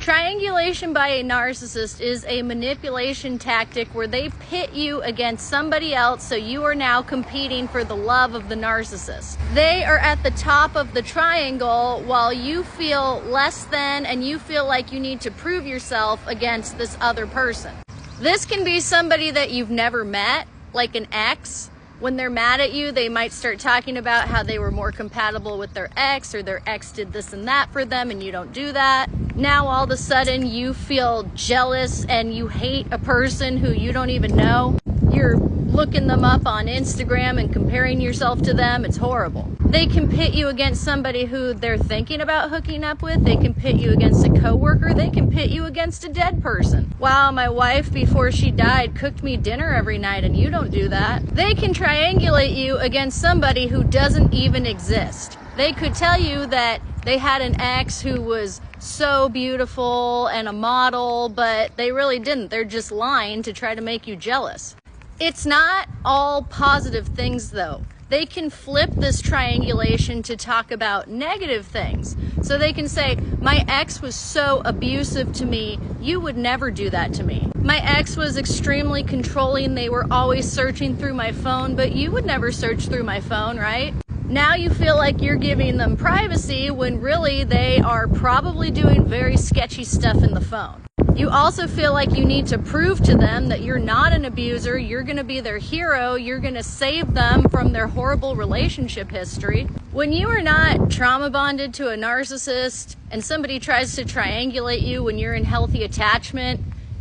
Triangulation by a narcissist is a manipulation tactic where they pit you against somebody else, so you are now competing for the love of the narcissist. They are at the top of the triangle while you feel less than and you feel like you need to prove yourself against this other person. This can be somebody that you've never met, like an ex. When they're mad at you, they might start talking about how they were more compatible with their ex, or their ex did this and that for them and you don't do that. Now all of a sudden you feel jealous and you hate a person who you don't even know. You're looking them up on Instagram and comparing yourself to them. It's horrible. They can pit you against somebody who they're thinking about hooking up with. They can pit you against a coworker. They can pit you against a dead person. Wow, my wife, before she died, cooked me dinner every night and you don't do that. They can triangulate you against somebody who doesn't even exist. They could tell you that they had an ex who was so beautiful and a model, but they really didn't. They're just lying to try to make you jealous. It's not all positive things though. They can flip this triangulation to talk about negative things. So they can say, my ex was so abusive to me, you would never do that to me. My ex was extremely controlling, they were always searching through my phone, but you would never search through my phone, right? Now you feel like you're giving them privacy when really they are probably doing very sketchy stuff in the phone. You also feel like you need to prove to them that you're not an abuser, you're going to be their hero, you're going to save them from their horrible relationship history. When you are not trauma bonded to a narcissist and somebody tries to triangulate you when you're in healthy attachment,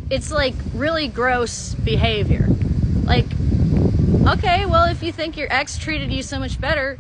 it's like really gross behavior. Like, okay, well, if you think your ex treated you so much better,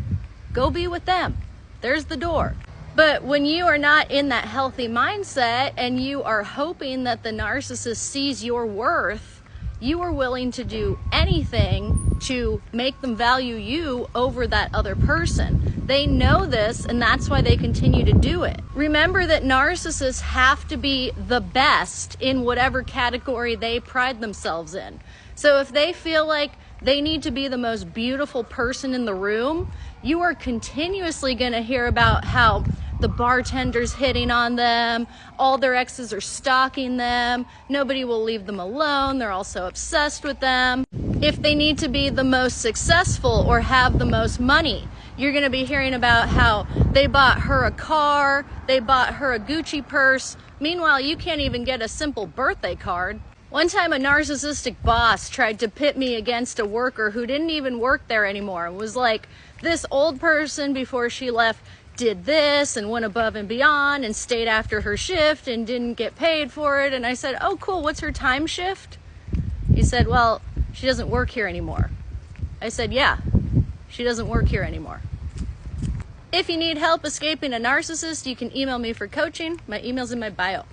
go be with them. There's the door. But when you are not in that healthy mindset and you are hoping that the narcissist sees your worth, you are willing to do anything to make them value you over that other person. They know this, and that's why they continue to do it. Remember that narcissists have to be the best in whatever category they pride themselves in. So if they feel like they need to be the most beautiful person in the room, you are continuously going to hear about how the bartender's hitting on them, all their exes are stalking them, nobody will leave them alone, they're also obsessed with them. If they need to be the most successful or have the most money, you're going to be hearing about how they bought her a car, they bought her a Gucci purse. Meanwhile, you can't even get a simple birthday card. One time a narcissistic boss tried to pit me against a worker who didn't even work there anymore. It was like, this old person before she left did this and went above and beyond and stayed after her shift and didn't get paid for it. And I said, oh cool, what's her time shift? He said, well, she doesn't work here anymore. I said, yeah, she doesn't work here anymore. If you need help escaping a narcissist, you can email me for coaching. My email's in my bio.